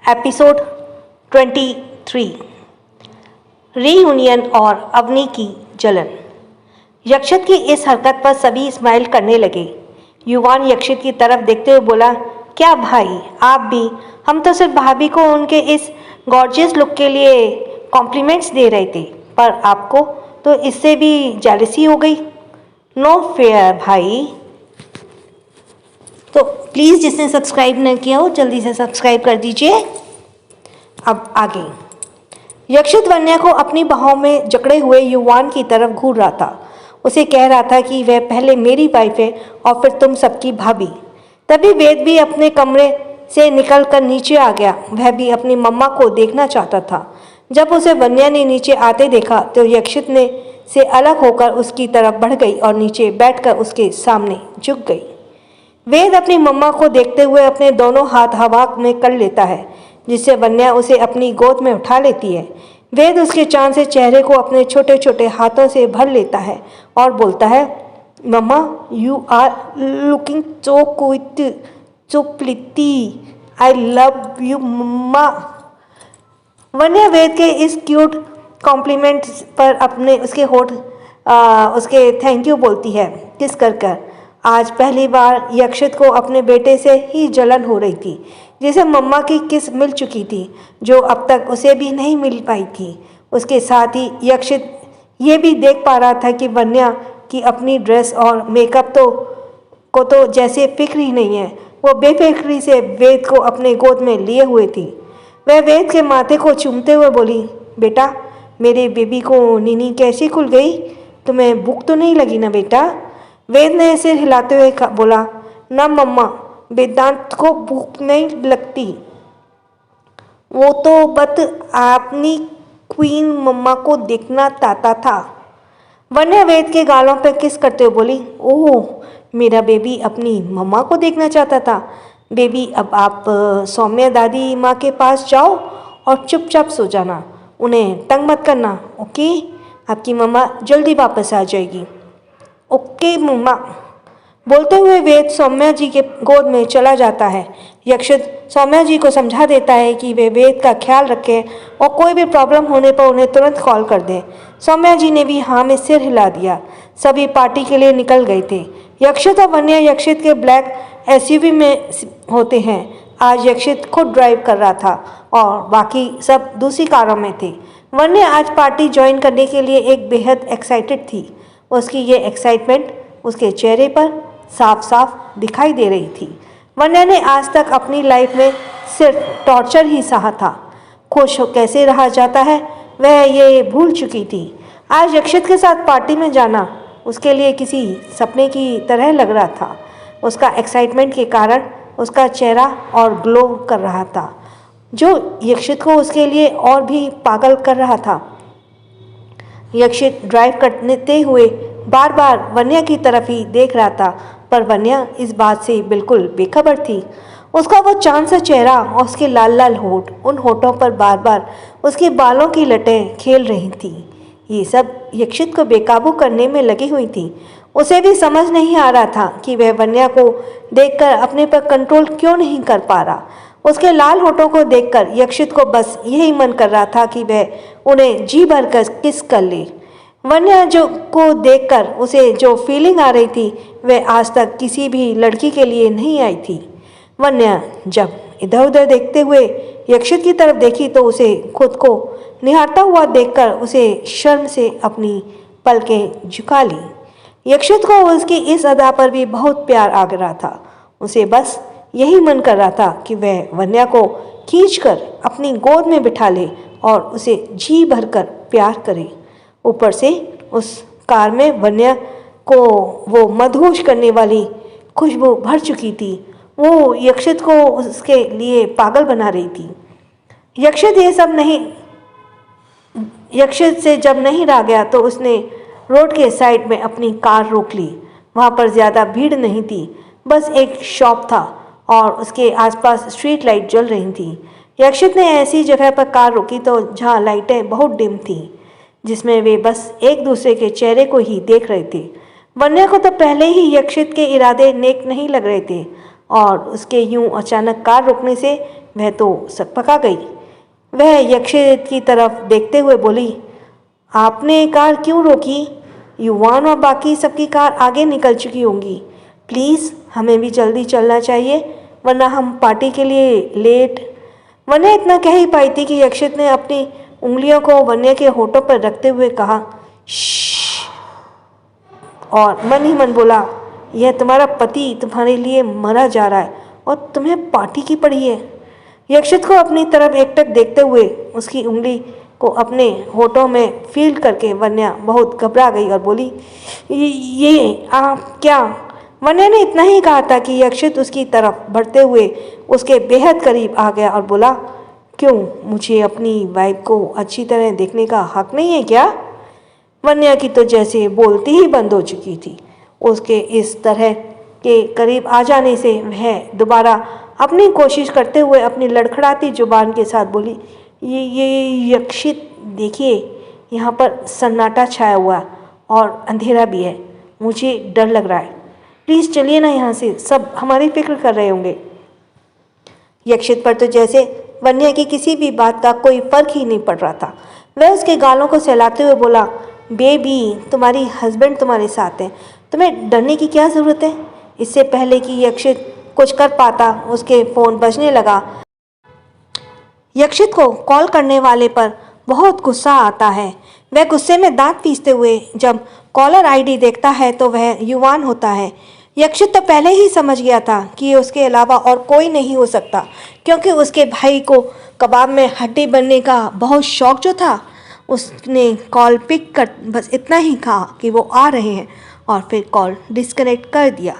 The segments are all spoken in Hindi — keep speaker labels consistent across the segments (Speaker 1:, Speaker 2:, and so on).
Speaker 1: एपिसोड 23 रीयूनियन और अवनी की जलन। यक्षित की इस हरकत पर सभी स्माइल करने लगे। युवान यक्षित की तरफ देखते हुए बोला, क्या भाई आप भी? हम तो सिर्फ भाभी को उनके इस गॉर्जियस लुक के लिए कॉम्प्लीमेंट्स दे रहे थे, पर आपको तो इससे भी जेलसी हो गई। नो फेयर भाई। तो प्लीज़ जिसने सब्सक्राइब नहीं किया हो जल्दी से सब्सक्राइब कर दीजिए। अब आगे। यक्षित वन्या को अपनी बाहों में जकड़े हुए युवान की तरफ घूर रहा था। उसे कह रहा था कि वह पहले मेरी वाइफ है और फिर तुम सबकी भाभी। तभी वेद भी अपने कमरे से निकलकर नीचे आ गया। वह भी अपनी मम्मा को देखना चाहता था। जब उसे वन्या ने नीचे आते देखा तो यक्षित ने से अलग होकर उसकी तरफ बढ़ गई और नीचे बैठकर उसके सामने झुक गई। वेद अपनी मम्मा को देखते हुए अपने दोनों हाथ हवा में कर लेता है, जिससे वन्या उसे अपनी गोद में उठा लेती है। वेद उसके चांद से चेहरे को अपने छोटे छोटे हाथों से भर लेता है और बोलता है, mama you are looking so cute, so pretty, I love you mama. Vanya Ved के इस क्यूट कॉम्प्लीमेंट पर अपने उसके होठ उसके थैंक यू बोलती है किस कर। आज पहली बार यक्षित को अपने बेटे से ही जलन हो रही थी, जिसे मम्मा की किस मिल चुकी थी, जो अब तक उसे भी नहीं मिल पाई थी। उसके साथ ही यक्षित ये भी देख पा रहा था कि वन्या की अपनी ड्रेस और मेकअप को तो जैसे फिक्र ही नहीं है। वो बेफिक्री से वेद को अपने गोद में लिए हुए थी। वह वेद के माथे को चूमते हुए बोली, बेटा मेरे बेबी को नीनी कैसी खुल गई? तुम्हें भूख तो नहीं लगी ना बेटा? वेद ने सिर हिलाते हुए बोला, ना मम्मा, वेदांत को भूख नहीं लगती, वो तो बस अपनी क्वीन मम्मा को देखना चाहता था। वन्या वेद के गालों पर किस करते हुए बोली, ओह मेरा बेबी अपनी मम्मा को देखना चाहता था। बेबी अब आप सौम्या दादी माँ के पास जाओ और चुपचाप सो जाना, उन्हें तंग मत करना, ओके? आपकी मम्मा जल्दी वापस आ जाएगी। ओके मम्मा। बोलते हुए वेद सौम्या जी के गोद में चला जाता है। यक्षित सौम्या जी को समझा देता है कि वे वेद का ख्याल रखें और कोई भी प्रॉब्लम होने पर उन्हें तुरंत कॉल कर दें। सौम्या जी ने भी हाँ में सिर हिला दिया। सभी पार्टी के लिए निकल गए थे। यक्षित और वन्या यक्षित के ब्लैक एसयूवी में होते हैं। आज यक्षित खुद ड्राइव कर रहा था और बाकी सब दूसरी कारों में थे। वन्या आज पार्टी ज्वाइन करने के लिए एक बेहद एक्साइटेड थी। उसकी ये एक्साइटमेंट उसके चेहरे पर साफ साफ दिखाई दे रही थी। वन्या ने आज तक अपनी लाइफ में सिर्फ टॉर्चर ही सहा था। खुश कैसे रहा जाता है वह ये भूल चुकी थी। आज यक्षित के साथ पार्टी में जाना उसके लिए किसी सपने की तरह लग रहा था। उसका एक्साइटमेंट के कारण उसका चेहरा और ग्लो कर रहा था, जो यक्षित को उसके लिए और भी पागल कर रहा था। यक्षित ड्राइव करते हुए बार बार वन्या की तरफ ही देख रहा था, पर वन्या इस बात से बिल्कुल बेखबर थी। उसका वो चांद सा चेहरा और उसके लाल लाल होठ, उन होठों पर बार बार उसके बालों की लटें खेल रही थी। ये सब यक्षित को बेकाबू करने में लगी हुई थी। उसे भी समझ नहीं आ रहा था कि वह वन्या को देखकर अपने पर कंट्रोल क्यों नहीं कर पा रहा। उसके लाल होठों को देखकर यक्षित को बस यही मन कर रहा था कि वह उन्हें जी भर कर किस कर ले। वन्या जो को देखकर उसे जो फीलिंग आ रही थी वह आज तक किसी भी लड़की के लिए नहीं आई थी। वन्या जब इधर उधर देखते हुए यक्षित की तरफ देखी तो उसे खुद को निहारता हुआ देखकर उसे शर्म से अपनी पलकें झुका ली। यक्षित को उसकी इस अदा पर भी बहुत प्यार आ रहा था। उसे बस यही मन कर रहा था कि वह वन्या को खींचकर अपनी गोद में बिठा ले और उसे जी भरकर प्यार करे। ऊपर से उस कार में वन्या को वो मदहोश करने वाली खुशबू भर चुकी थी। वो यक्षित को उसके लिए पागल बना रही थी। यक्षित से जब नहीं रहा गया तो उसने रोड के साइड में अपनी कार रोक ली। वहाँ पर ज़्यादा भीड़ नहीं थी, बस एक शॉप था और उसके आसपास स्ट्रीट लाइट जल रही थी। यक्षित ने ऐसी जगह पर कार रोकी तो जहाँ लाइटें बहुत डिम थीं, जिसमें वे बस एक दूसरे के चेहरे को ही देख रहे थे। वन्या को तो पहले ही यक्षित के इरादे नेक नहीं लग रहे थे और उसके यूं अचानक कार रोकने से वह तो सकपका गई। वह यक्षित की तरफ देखते हुए बोली, आपने कार क्यों रोकी? युवान और बाकी सबकी कार आगे निकल चुकी होंगी। प्लीज़ हमें भी जल्दी चलना चाहिए, वरना हम पार्टी के लिए लेट। वन्या इतना कह ही पाई थी कि यक्षित ने अपनी उंगलियों को वन्या के होठों पर रखते हुए कहा, श्श, और मन ही मन बोला, यह तुम्हारा पति तुम्हारे लिए मरा जा रहा है और तुम्हें पार्टी की पड़ी है। यक्षित को अपनी तरफ एकटक देखते हुए उसकी उंगली को अपने होठों में फील करके वन्या बहुत घबरा गई और बोली, ये आप क्या? वन्या ने इतना ही कहा था कि यक्षित उसकी तरफ बढ़ते हुए उसके बेहद करीब आ गया और बोला, क्यों, मुझे अपनी वाइफ को अच्छी तरह देखने का हक नहीं है क्या? वन्या की तो जैसे बोलती ही बंद हो चुकी थी। उसके इस तरह के करीब आ जाने से वह दोबारा अपनी कोशिश करते हुए अपनी लड़खड़ाती जुबान के साथ बोली, ये यक्षित देखिए, यहाँ पर सन्नाटा छाया हुआ और अंधेरा भी है, मुझे डर लग रहा है। प्लीज़ चलिए ना यहाँ से, सब हमारी फिक्र कर रहे होंगे। यक्षित पर तो जैसे वन्या की किसी भी बात का कोई फर्क ही नहीं पड़ रहा था। वह उसके गालों को सहलाते हुए बोला, बेबी, तुम्हारी हस्बैंड तुम्हारे साथ हैं, तुम्हें डरने की क्या ज़रूरत है? इससे पहले कि यक्षित कुछ कर पाता, उसके फ़ोन बजने लगा। यक्षित को कॉल करने वाले पर बहुत गुस्सा आता है। वह गुस्से में दांत पीसते हुए जब कॉलर आईडी देखता है तो वह युवान होता है। यक्षित तो पहले ही समझ गया था कि उसके अलावा और कोई नहीं हो सकता, क्योंकि उसके भाई को कबाब में हड्डी बनने का बहुत शौक जो था। उसने कॉल पिक कर बस इतना ही कहा कि वो आ रहे हैं और फिर कॉल डिस्कनेक्ट कर दिया।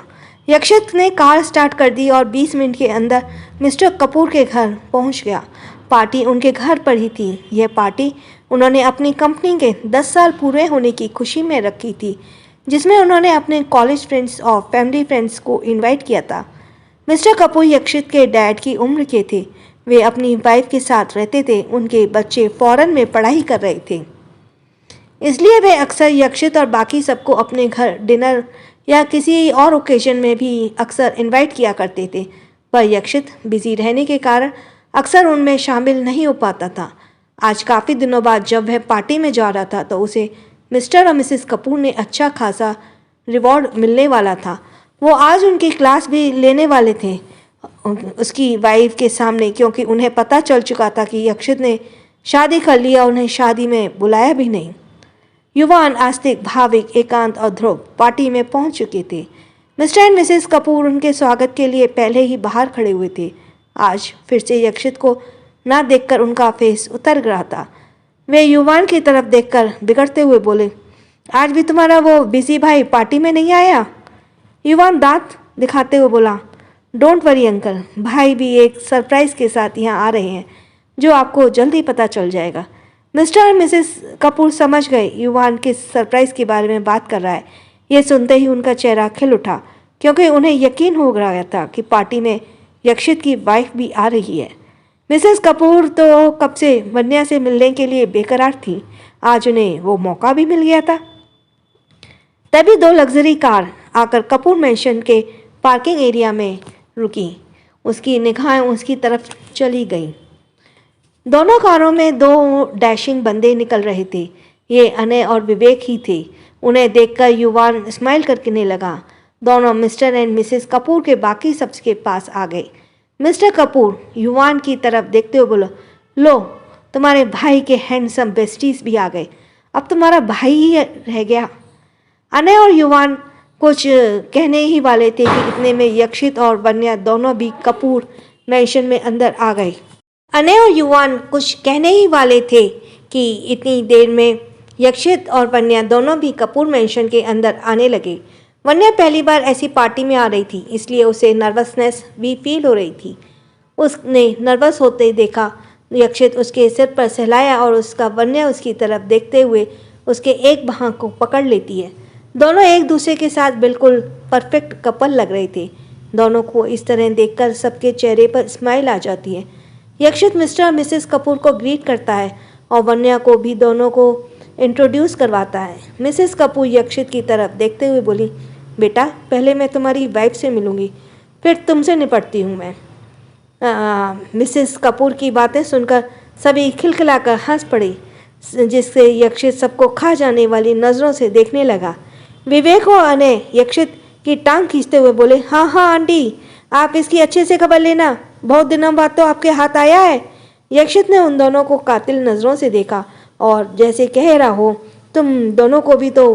Speaker 1: यक्षित ने कार स्टार्ट कर दी और 20 मिनट के अंदर मिस्टर कपूर के घर पहुंच गया। पार्टी उनके घर पर ही थी। यह पार्टी उन्होंने अपनी कंपनी के 10 साल पूरे होने की खुशी में रखी थी, जिसमें उन्होंने अपने कॉलेज फ्रेंड्स और फैमिली फ्रेंड्स को इनवाइट किया था। मिस्टर कपूर यक्षित के डैड की उम्र के थे। वे अपनी वाइफ के साथ रहते थे। उनके बच्चे फॉरेन में पढ़ाई कर रहे थे, इसलिए वे अक्सर यक्षित और बाकी सबको अपने घर डिनर या किसी और ओकेजन में भी अक्सर इनवाइट किया करते थे। पर यक्षित बिजी रहने के कारण अक्सर उनमें शामिल नहीं हो पाता था। आज काफ़ी दिनों बाद जब वह पार्टी में जा रहा था तो उसे मिस्टर और मिसेस कपूर ने अच्छा खासा रिवॉर्ड मिलने वाला था। वो आज उनकी क्लास भी लेने वाले थे उसकी वाइफ के सामने, क्योंकि उन्हें पता चल चुका था कि यक्षित ने शादी कर लिया, उन्हें शादी में बुलाया भी नहीं। युवान, आस्तिक, भाविक, एकांत और ध्रुव पार्टी में पहुंच चुके थे। मिस्टर एंड मिसेस कपूर उनके स्वागत के लिए पहले ही बाहर खड़े हुए थे। आज फिर से यक्षित को ना देखकर उनका फेस उतर रहा था। वे युवान की तरफ देखकर बिगड़ते हुए बोले, आज भी तुम्हारा वो बिजी भाई पार्टी में नहीं आया? युवान दांत दिखाते हुए बोला, डोंट वरी अंकल, भाई भी एक सरप्राइज के साथ यहाँ आ रहे हैं, जो आपको जल्दी पता चल जाएगा। मिस्टर और मिसेस कपूर समझ गए युवान किस सरप्राइज के बारे में बात कर रहा है। यह सुनते ही उनका चेहरा खिल उठा, क्योंकि उन्हें यकीन हो गया था कि पार्टी में यक्षित की वाइफ भी आ रही है। मिसेस कपूर तो कब से वन्या से मिलने के लिए बेकरार थी। आज उन्हें वो मौका भी मिल गया था। तभी 2 लग्जरी कार आकर कपूर मैंशन के पार्किंग एरिया में रुकी। उसकी निगाहें उसकी तरफ चली गईं। दोनों कारों में 2 डैशिंग बंदे निकल रहे थे। ये अनय और विवेक ही थे। उन्हें देखकर युवान स्माइल करने लगा। दोनों मिस्टर एंड मिसेस कपूर के बाकी सबके पास आ गए। मिस्टर कपूर युवान की तरफ देखते हुए बोला, लो, तुम्हारे भाई के हैंडसम बेस्टीज भी आ गए, अब तुम्हारा भाई ही रह गया। अनय और युवान कुछ कहने ही वाले थे कि इतने में यक्षित और वन्या दोनों भी कपूर मैंशन में अंदर आ गए। अनय और युवान कुछ कहने ही वाले थे कि इतनी देर में यक्षित और वन्या दोनों भी कपूर मैंशन के अंदर आने लगे। वन्या पहली बार ऐसी पार्टी में आ रही थी, इसलिए उसे नर्वसनेस भी फील हो रही थी। उसने नर्वस होते देखा। यक्षित उसके सिर पर सहलाया और उसका वन्या उसकी तरफ देखते हुए उसके एक बाह को पकड़ लेती है। दोनों एक दूसरे के साथ बिल्कुल परफेक्ट कपल लग रहे थे। दोनों को इस तरह देखकर सबके चेहरे पर स्माइल आ जाती है। यक्षित मिस्टर और मिसेस कपूर को ग्रीट करता है और वन्या को भी दोनों को इंट्रोड्यूस करवाता है। मिसेस कपूर यक्षित की तरफ देखते हुए बोली, बेटा, पहले मैं तुम्हारी वाइफ से मिलूंगी, फिर तुमसे निपटती हूँ मैं। मिसेस कपूर की बातें सुनकर सभी खिलखिलाकर हंस पड़े, जिससे यक्षित सबको खा जाने वाली नज़रों से देखने लगा। विवेक और अनय यक्षित की टांग खींचते हुए बोले, हाँ हाँ आंटी, आप इसकी अच्छे से खबर लेना, बहुत दिनों बाद तो आपके हाथ आया है। यक्षित ने उन दोनों को कातिल नज़रों से देखा और जैसे कह रहा हो, तुम दोनों को भी तो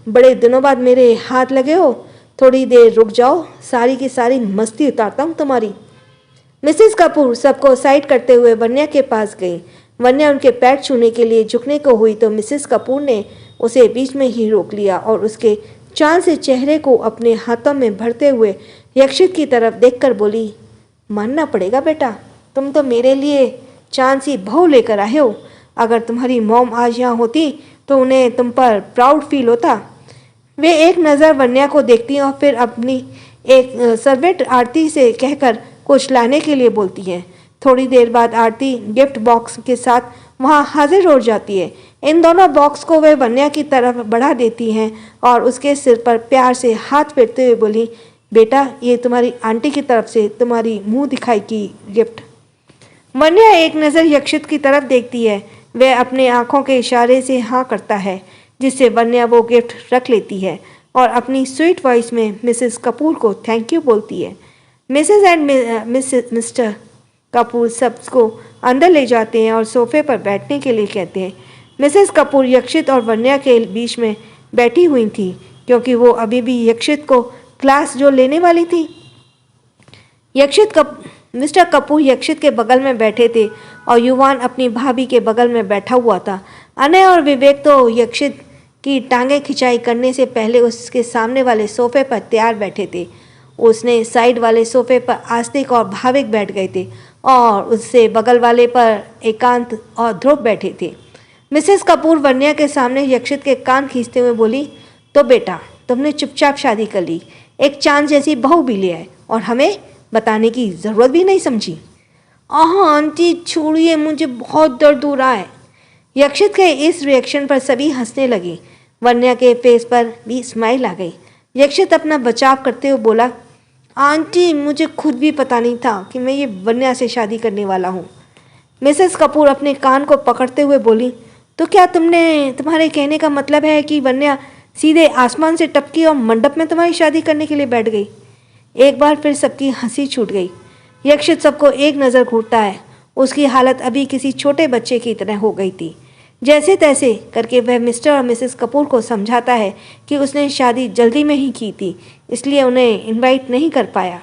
Speaker 1: बड़े दिनों बाद मेरे हाथ लगे हो, थोड़ी देर रुक जाओ, सारी की सारी मस्ती उतारता हूँ तुम्हारी। मिसेस कपूर सबको साइड करते हुए वन्या के पास गई। वन्या उनके पैर छूने के लिए झुकने को हुई तो मिसेस कपूर ने उसे बीच में ही रोक लिया और उसके चांद से चेहरे को अपने हाथों में भरते हुए यक्षित की तरफ देखकर बोली, मानना पड़ेगा बेटा, तुम तो मेरे लिए चांद सी बहू लेकर आए हो। अगर तुम्हारी मॉम आज यहाँ होती तो उन्हें तुम पर प्राउड फील होता। वे एक नज़र वन्या को देखती और फिर अपनी एक सर्वेंट आरती से कहकर कुछ लाने के लिए बोलती हैं। थोड़ी देर बाद आरती गिफ्ट बॉक्स के साथ वहाँ हाजिर हो जाती है। इन दोनों बॉक्स को वे वन्या की तरफ बढ़ा देती हैं और उसके सिर पर प्यार से हाथ फेरते हुए बोली, बेटा, ये तुम्हारी आंटी की तरफ से तुम्हारी मुंह दिखाई की गिफ्ट। वन्या एक नज़र यक्षित की तरफ देखती है। वह अपने आंखों के इशारे से हाँ करता है, जिससे वन्या वो गिफ्ट रख लेती है और अपनी स्वीट वॉइस में मिसेस कपूर को थैंक यू बोलती है। मिसेस एंड मिस्टर कपूर सबको अंदर ले जाते हैं और सोफे पर बैठने के लिए कहते हैं। मिसेस कपूर यक्षित और वन्या के बीच में बैठी हुई थी, क्योंकि वो अभी भी यक्षित को क्लास जो लेने वाली थी। मिस्टर कपूर यक्षित के बगल में बैठे थे और युवान अपनी भाभी के बगल में बैठा हुआ था। अनय और विवेक तो यक्षित की टांगें खिंचाई करने से पहले उसके सामने वाले सोफे पर तैयार बैठे थे। उसने साइड वाले सोफे पर आस्तिक और भाविक बैठ गए थे और उससे बगल वाले पर एकांत और ध्रुव बैठे थे। मिसेस कपूर वन्या के सामने यक्षित के कान खींचते हुए बोली, तो बेटा, तुमने चुपचाप शादी कर ली, एक चांद जैसी बहू भी ले आए और हमें बताने की ज़रूरत भी नहीं समझी। आंटी छोड़िए, मुझे बहुत दर्द हो रहा है। यक्षित के इस रिएक्शन पर सभी हंसने लगे। वन्या के फेस पर भी स्माइल आ गई। यक्षित अपना बचाव करते हुए बोला, आंटी, मुझे खुद भी पता नहीं था कि मैं ये वन्या से शादी करने वाला हूँ। मिसेस कपूर अपने कान को पकड़ते हुए बोली, तो क्या तुम्हारे कहने का मतलब है कि वन्या सीधे आसमान से टपकी और मंडप में तुम्हारी शादी करने के लिए बैठ गई? एक बार फिर सबकी हंसी छूट गई। यक्षित सबको एक नज़र घूरता है। उसकी हालत अभी किसी छोटे बच्चे की तरह हो गई थी। जैसे तैसे करके वह मिस्टर और मिसेस कपूर को समझाता है कि उसने शादी जल्दी में ही की थी, इसलिए उन्हें इनवाइट नहीं कर पाया।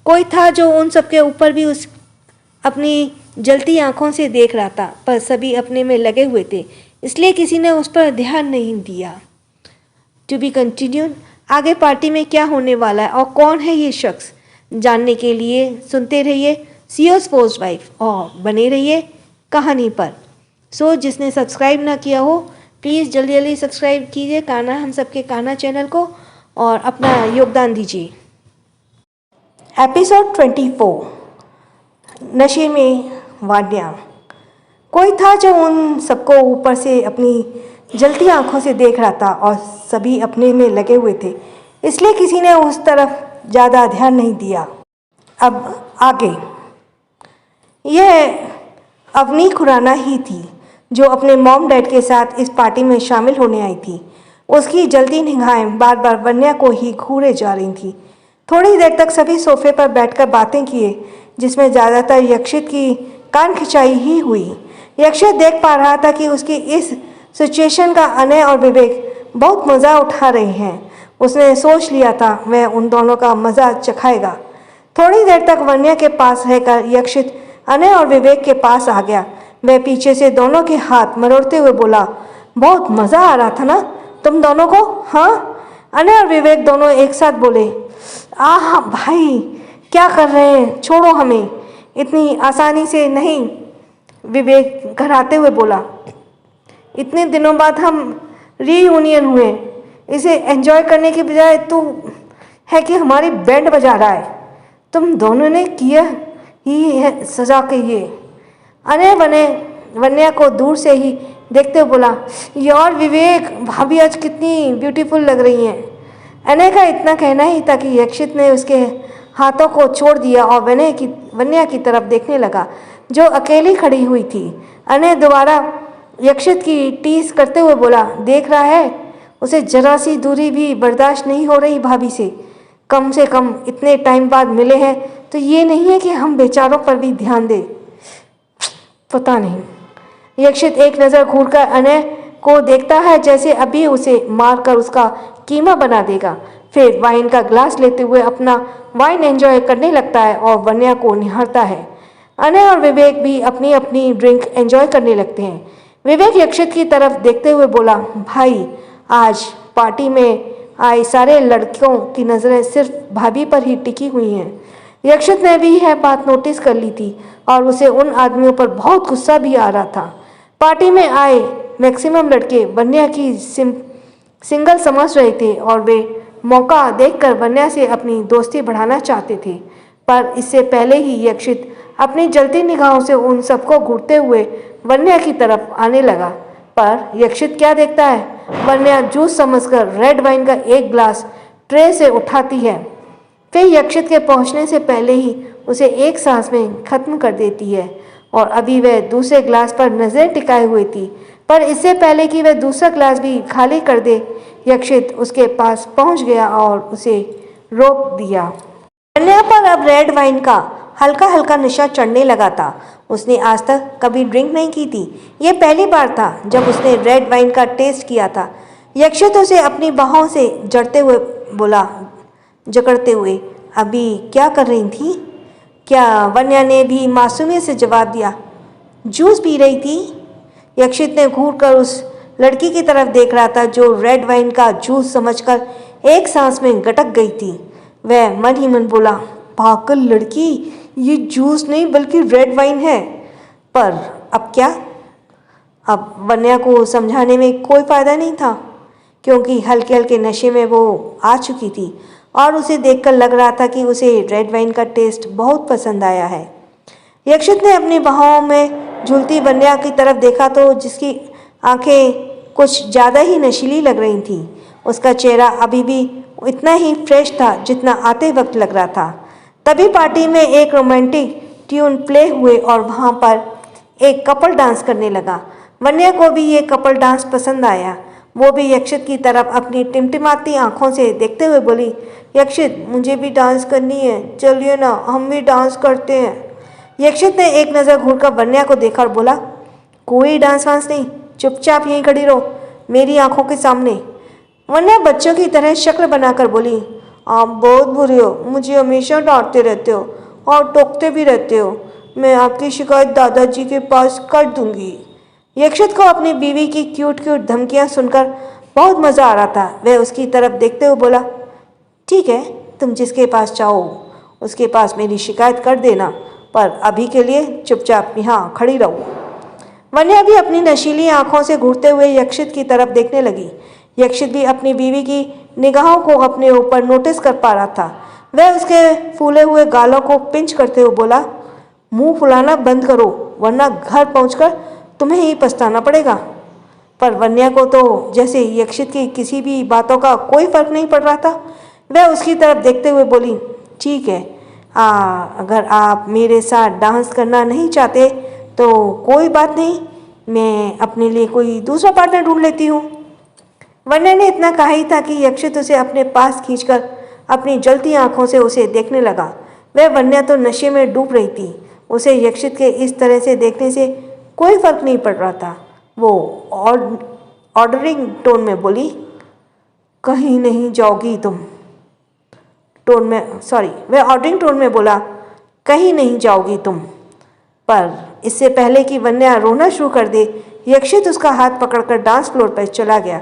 Speaker 1: कोई था जो उन सबके ऊपर भी उस अपनी जलती आंखों से देख रहा था, पर सभी अपने में लगे हुए थे, इसलिए किसी ने उस पर ध्यान नहीं दिया। To be continued. आगे पार्टी में क्या होने वाला है और कौन है ये शख्स, जानने के लिए सुनते रहिए सीओ's फर्स्ट वाइफ और बने रहिए कहानी पर। जिसने सब्सक्राइब ना किया हो, प्लीज़ जल्दी जल्दी सब्सक्राइब कीजिए कान्हा हम सबके कान्हा चैनल को और अपना योगदान दीजिए। एपिसोड 24, नशे में वाद्या। कोई था जो उन सबको ऊपर से अपनी जलती आंखों से देख रहा था और सभी अपने में लगे हुए थे, इसलिए किसी ने उस तरफ ज़्यादा ध्यान नहीं दिया। अब आगे यह अवनी खुराना ही थी जो अपने मॉम डैड के साथ इस पार्टी में शामिल होने आई थी। उसकी जल्दी निगाहें बार बार वन्या को ही घूरे जा रही थी। थोड़ी देर तक सभी सोफे पर बैठकर बातें किए, जिसमें ज़्यादातर यक्षित की कान खिंचाई ही हुई। यक्षित देख पा रहा था कि उसकी इस सिचुएशन का अनय और विवेक बहुत मज़ा उठा रहे हैं। उसने सोच लिया था वह उन दोनों का मज़ा चखाएगा। थोड़ी देर तक वन्या के पास रहकर यक्षित अनय और विवेक के पास आ गया। वह पीछे से दोनों के हाथ मरोड़ते हुए बोला, बहुत मज़ा आ रहा था ना तुम दोनों को? हाँ, अनय और विवेक दोनों एक साथ बोले। आह भाई, क्या कर रहे हैं, छोड़ो हमें, इतनी आसानी से नहीं। विवेक घबराते हुए बोला, इतने दिनों बाद हम रीयूनियन हुए, इसे एंजॉय करने के बजाय तू है कि हमारी बैंड बजा रहा है। तुम दोनों ने किया ही है सजा के ये। अनय वन्या को दूर से ही देखते हुए बोला, यार विवेक, भाभी आज कितनी ब्यूटीफुल लग रही हैं। अनय का इतना कहना ही था कि यक्षित ने उसके हाथों को छोड़ दिया और वन्या की तरफ देखने लगा, जो अकेली खड़ी हुई थी। अनय दोबारा यक्षित की टीस करते हुए बोला, देख रहा है, उसे जरा सी दूरी भी बर्दाश्त नहीं हो रही भाभी से कम इतने टाइम बाद मिले हैं, तो ये नहीं है कि हम बेचारों पर भी ध्यान दें। पता नहीं। यक्षित एक नज़र घूरकर अनय को देखता है, जैसे अभी उसे मारकर उसका कीमा बना देगा। फिर वाइन का ग्लास लेते हुए अपना वाइन एंजॉय करने लगता है और वन्या को निहारता है। अनय और विवेक भी अपनी अपनी ड्रिंक एंजॉय करने लगते हैं। विवेक यक्षित की तरफ देखते हुए बोला, भाई, आज पार्टी में आए सारे लड़कियों की नज़रें सिर्फ भाभी पर ही टिकी हुई हैं। यक्षित ने भी यह बात नोटिस कर ली थी और उसे उन आदमियों पर बहुत गुस्सा भी आ रहा था। पार्टी में आए मैक्सिमम लड़के वन्या की सिंगल समझ रहे थे और वे मौका देखकर वन्या से अपनी दोस्ती बढ़ाना चाहते थे। पर इससे पहले ही यक्षित अपनी जलती निगाहों से उन सबको घूरते हुए वन्या की तरफ आने लगा। पर यक्षित क्या देखता है, वन्या जूस समझकर रेड वाइन का एक ग्लास ट्रे से उठाती है, फिर यक्षित के पहुंचने से पहले ही उसे एक सांस में खत्म कर देती है। और अभी वह दूसरे ग्लास पर नजरें टिकाए हुई थी, पर इससे पहले कि वह दूसरा ग्लास भी खाली कर दे, यक्षित उसके पास पहुंच गया और उसे रोक दिया। वन्या पर अब रेड वाइन का हल्का हल्का नशा चढ़ने लगा था। उसने आज तक कभी ड्रिंक नहीं की थी। ये पहली बार था जब उसने रेड वाइन का टेस्ट किया था। यक्षित उसे अपनी बाहों से जकड़ते हुए, अभी क्या कर रही थी? क्या वन्या ने भी मासूमियत से जवाब दिया, जूस पी रही थी। यक्षित ने घूर कर उस लड़की की तरफ देख रहा था जो रेड वाइन का जूस समझकर एक सांस में गटक गई थी। वह मन ही मन बोला, पागल लड़की, ये जूस नहीं बल्कि रेड वाइन है। पर अब क्या? अब वन्या को समझाने में कोई फायदा नहीं था, क्योंकि हल्के हल्के नशे में वो आ चुकी थी और उसे देखकर लग रहा था कि उसे रेड वाइन का टेस्ट बहुत पसंद आया है। यक्षित ने अपनी बाहों में झूलती वन्या की तरफ देखा तो जिसकी आंखें कुछ ज़्यादा ही नशीली लग रही थीं। उसका चेहरा अभी भी इतना ही फ्रेश था जितना आते वक्त लग रहा था। तभी पार्टी में एक रोमांटिक ट्यून प्ले हुए और वहाँ पर एक कपल डांस करने लगा। वन्या को भी ये कपल डांस पसंद आया। वो भी यक्षित की तरफ अपनी टिमटिमाती आंखों से देखते हुए बोली, यक्षित, मुझे भी डांस करनी है, चलिए ना, हम भी डांस करते हैं। यक्षित ने एक नज़र घूरकर वन्या को देखा और बोला, कोई डांस वांस नहीं, चुपचाप यहीं खड़ी रहो मेरी आंखों के सामने। वन्या बच्चों की तरह शक्ल बनाकर बोली, आप बहुत बुरे हो, मुझे हमेशा डांटते रहते हो और टोकते भी रहते हो। मैं आपकी शिकायत दादाजी के पास कर दूंगी। यक्षित को अपनी बीवी की क्यूट क्यूट धमकियां सुनकर बहुत मज़ा आ रहा था। वह उसकी तरफ देखते हुए बोला, ठीक है, तुम जिसके पास चाहो उसके पास मेरी शिकायत कर देना, पर अभी के लिए चुपचाप यहाँ खड़ी रहो। वन्या भी अपनी नशीली आंखों से घूरते हुए यक्षित की तरफ देखने लगी। यक्षित भी अपनी बीवी की निगाहों को अपने ऊपर नोटिस कर पा रहा था। वह उसके फूले हुए गालों को पिंच करते हुए बोला, मुंह फुलाना बंद करो, वरना घर पहुंचकर तुम्हें ही पछताना पड़ेगा। पर वन्या को तो जैसे यक्षित की किसी भी बातों का कोई फर्क नहीं पड़ रहा था। वह उसकी तरफ देखते हुए बोली, ठीक है, अगर आप मेरे साथ डांस करना नहीं चाहते तो कोई बात नहीं, मैं अपने लिए कोई दूसरा पार्टनर ढूंढ लेती हूँ। वन्या ने इतना कहा ही था कि यक्षित उसे अपने पास खींचकर अपनी जलती आंखों से उसे देखने लगा। वह वन्या तो नशे में डूब रही थी। उसे यक्षित के इस तरह से देखने से कोई फर्क नहीं पड़ रहा था। वो ऑर्डरिंग टोन में बोली, कहीं नहीं जाओगी तुम। वह ऑर्डरिंग टोन में बोला, कहीं नहीं जाओगी तुम। पर इससे पहले कि वन्या रोना शुरू कर दे, यक्षित उसका हाथ पकड़कर डांस फ्लोर पर चला गया।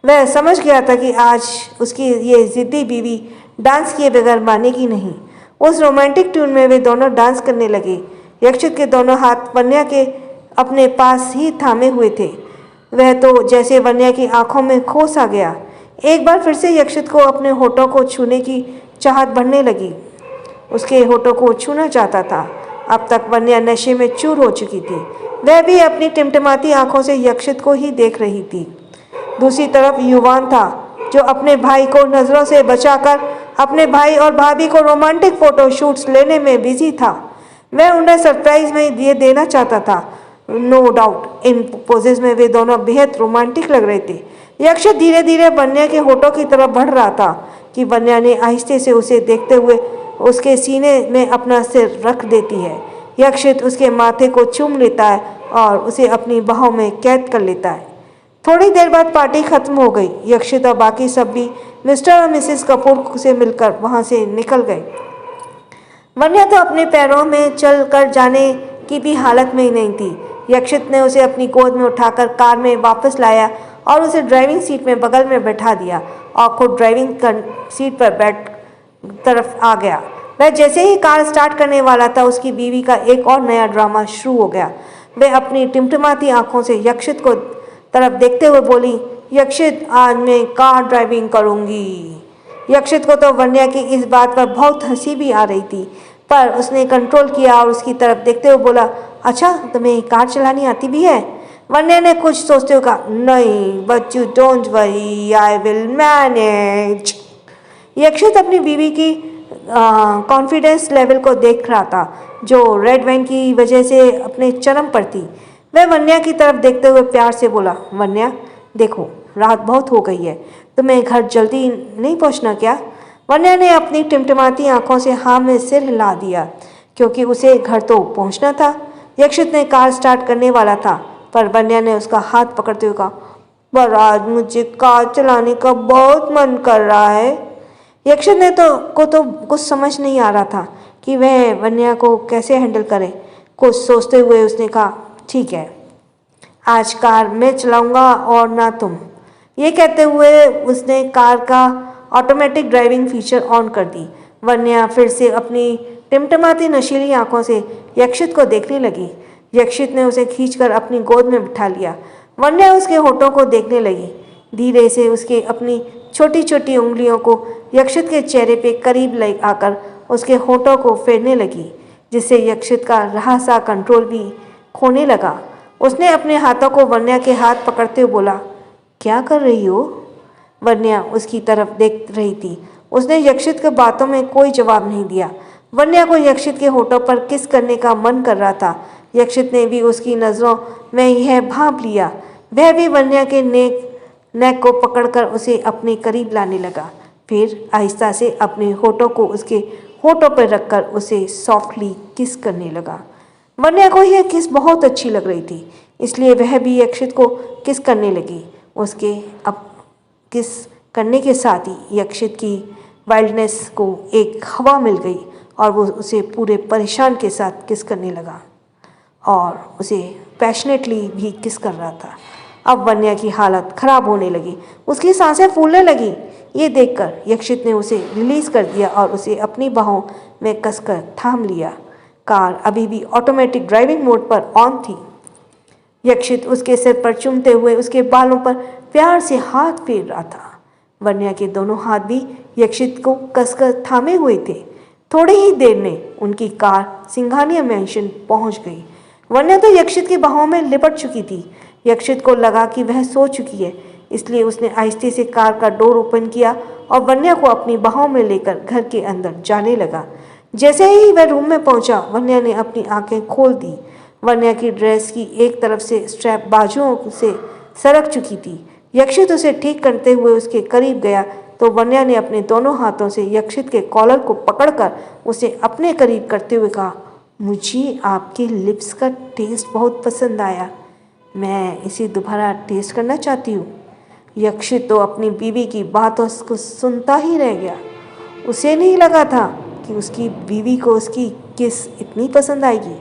Speaker 1: वह समझ गया था कि आज उसकी ये जिद्दी बीवी डांस किए बगैर मानेगी नहीं। उस रोमांटिक ट्यून में वे दोनों डांस करने लगे। यक्षित के दोनों हाथ वन्या के अपने पास ही थामे हुए थे। वह तो जैसे वन्या की आंखों में खो सा गया। एक बार फिर से यक्षित को अपने होठों को छूने की चाहत बढ़ने लगी। उसके होठों को छूना चाहता था। अब तक वन्या नशे में चूर हो चुकी थी। वह भी अपनी टिमटिमाती आंखों से यक्षित को ही देख रही थी। दूसरी तरफ युवान था, जो अपने भाई को नज़रों से बचाकर अपने भाई और भाभी को रोमांटिक फोटो शूट्स लेने में बिजी था। वह उन्हें सरप्राइज में ये देना चाहता था। नो डाउट इन पोजेज में वे दोनों बेहद रोमांटिक लग रहे थे। यक्षित धीरे धीरे वन्या के होठों की तरफ बढ़ रहा था कि वन्या ने आहिस्ते से उसे देखते हुए उसके सीने में अपना सिर रख देती है। यक्षित उसके माथे को चूम लेता है और उसे अपनी बाहों में कैद कर लेता है। थोड़ी देर बाद पार्टी खत्म हो गई। यक्षित और बाकी सब भी मिस्टर और मिसेस कपूर से मिलकर वहां से निकल गए। वन्या तो अपने पैरों में चल कर जाने की भी हालत में ही नहीं थी। यक्षित ने उसे अपनी गोद में उठाकर कार में वापस लाया और उसे ड्राइविंग सीट में बगल में बैठा दिया और खुद ड्राइविंग सीट पर बैठ तरफ आ गया। वह जैसे ही कार स्टार्ट करने वाला था, उसकी बीवी का एक और नया ड्रामा शुरू हो गया। वह अपनी टिमटिमाती आंखों से यक्षित को तरफ देखते हुए बोली, यक्षित आज मैं कार ड्राइविंग करूंगी। यक्षित को तो वन्या की इस बात पर बहुत हंसी भी आ रही थी, पर उसने कंट्रोल किया और उसकी तरफ देखते हुए बोला, अच्छा तुम्हें कार चलानी आती भी है? वन्या ने कुछ सोचते हुए कहा, नहीं but you don't worry I will manage. Yakshit अपनी बीवी की कॉन्फिडेंस लेवल को देख रहा था, जो रेड वाइन की वजह से अपने चरम पर थी। वह वन्या की तरफ देखते हुए प्यार से बोला, वन्या देखो रात बहुत हो गई है, तुम्हें घर जल्दी नहीं पहुंचना क्या? वन्या ने अपनी टिमटिमाती आंखों से हाँ में सिर हिला दिया, क्योंकि उसे घर तो पहुंचना था। यक्षित ने कार स्टार्ट करने वाला था, पर वन्या ने उसका हाथ पकड़ते हुए कहा, पर आज मुझे कार चलाने का बहुत मन कर रहा है। यक्षित ने तो कुछ समझ नहीं आ रहा था कि वह वन्या को कैसे हैंडल करे। कुछ सोचते हुए उसने कहा, ठीक है आज कार मैं चलाऊंगा और ना तुम। ये कहते हुए उसने कार का ऑटोमेटिक ड्राइविंग फीचर ऑन कर दी। वन्या फिर से अपनी टिमटिमाती नशीली आंखों से यक्षित को देखने लगी। यक्षित ने उसे खींचकर अपनी गोद में बिठा लिया। वन्या उसके होठों को देखने लगी। धीरे से उसके अपनी छोटी छोटी उंगलियों को यक्षित के चेहरे पे करीब ले आकर उसके होठों को फेरने लगी, जिससे यक्षित का रहा सा कंट्रोल भी खोने लगा। उसने अपने हाथों को वन्या के हाथ पकड़ते हुए बोला, क्या कर रही हो? वन्या उसकी तरफ देख रही थी। उसने यक्षित के बातों में कोई जवाब नहीं दिया। वन्या को यक्षित के होठों पर किस करने का मन कर रहा था। यक्षित ने भी उसकी नज़रों में यह भांप लिया। वह भी वन्या के नेक को पकड़कर उसे अपने करीब लाने लगा। फिर आहिस्ता से अपने होठों को उसके होठों पर रखकर उसे सॉफ्टली किस करने लगा। वन्या को यह किस बहुत अच्छी लग रही थी, इसलिए वह भी यक्षित को किस करने लगी। उसके अब किस करने के साथ ही यक्षित की वाइल्डनेस को एक हवा मिल गई और वो उसे पूरे परेशान के साथ किस करने लगा और उसे पैशनेटली भी किस कर रहा था। अब वन्या की हालत खराब होने लगी, उसकी सांसें फूलने लगी। ये देखकर यक्षित ने उसे रिलीज कर दिया और उसे अपनी बाहों में कसकर थाम लिया। कार अभी भी ऑटोमेटिक ड्राइविंग मोड पर ऑन थी। यक्षित उसके सिर पर चूमते हुए उसके बालों पर प्यार से हाथ फेर रहा था। वन्या के दोनों हाथ भी यक्षित को कसकर थामे हुए थे। थोड़ी ही देर में उनकी कार सिंघानिया मैंशन पहुंच गई। वन्या तो यक्षित की बाहों में लिपट चुकी थी। यक्षित को लगा कि वह सो चुकी है, इसलिए उसने आहिस्ते से कार का डोर ओपन किया और वन्या को अपनी बाहों में लेकर घर के अंदर जाने लगा। जैसे ही वह रूम में पहुंचा, वन्या ने अपनी आंखें खोल दी। वन्या की ड्रेस की एक तरफ से स्ट्रैप बाजुओं से सरक चुकी थी। यक्षित उसे ठीक करते हुए उसके करीब गया तो वन्या ने अपने दोनों हाथों से यक्षित के कॉलर को पकड़कर उसे अपने करीब करते हुए कहा, मुझे आपके लिप्स का टेस्ट बहुत पसंद आया, मैं इसे दोबारा टेस्ट करना चाहती हूँ। यक्षित तो अपनी बीवी की बातों को सुनता ही रह गया। उसे नहीं लगा था कि उसकी बीवी को उसकी किस इतनी पसंद आएगी।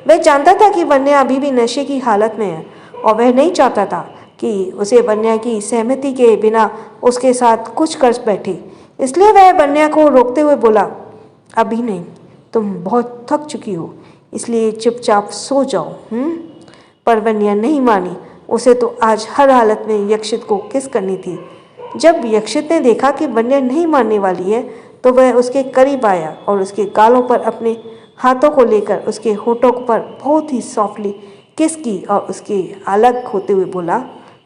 Speaker 1: वह जानता था कि वन्या अभी भी नशे की हालत में है और वह नहीं चाहता था कि उसे वन्या की सहमति के बिना उसके साथ कुछ कर बैठे। इसलिए वह वन्या को रोकते हुए बोला, अभी नहीं, तुम बहुत थक चुकी हो, इसलिए चुपचाप सो जाओ। पर वन्या नहीं मानी। उसे तो आज हर हालत में यक्षित को किस करनी थी। जब यक्षित ने देखा कि वन्या नहीं मानने वाली है तो वह उसके करीब आया और उसके गालों पर अपने हाथों को लेकर उसके होठों पर बहुत ही सॉफ्टली किस की और उसके अलग होते हुए बोला,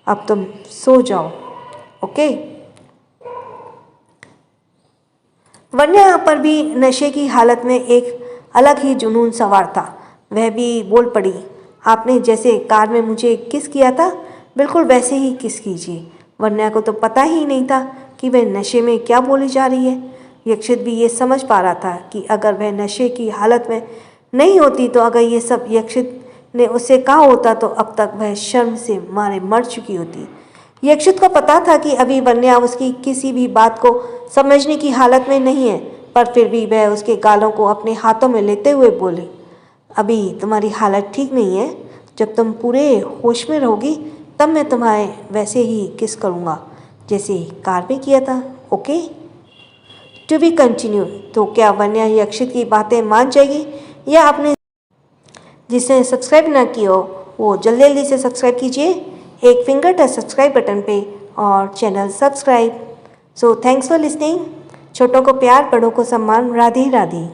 Speaker 1: अब तुम सो जाओ, ओके। वन्या पर भी नशे की हालत में एक अलग ही जुनून सवार था। वह भी बोल पड़ी, आपने जैसे कार में मुझे किस किया था बिल्कुल वैसे ही किस कीजिए। वन्या को तो पता ही नहीं था कि वह नशे में क्या बोली जा रही है। यक्षित भी ये समझ पा रहा था कि अगर वह नशे की हालत में नहीं होती तो अगर ये सब यक्षित ने उससे कहा होता तो अब तक वह शर्म से मारे मर चुकी होती। यक्षित को पता था कि अभी वन्या उसकी किसी भी बात को समझने की हालत में नहीं है, पर फिर भी वह उसके गालों को अपने हाथों में लेते हुए बोले, अभी तुम्हारी हालत ठीक नहीं है। जब तुम पूरे होश में रहोगी तब मैं तुम्हारे वैसे ही किस करूँगा जैसे कार में किया था। Okay, to be continue. तो क्या वन्या यक्षित की बातें मान जाएगी या अपने जिसने सब्सक्राइब ना किया हो वो जल्दी जल्दी से सब्सक्राइब कीजिए, एक फिंगर टच सब्सक्राइब बटन पे और channel subscribe. So thanks for listening. छोटों को प्यार, बड़ों को सम्मान। राधे राधे।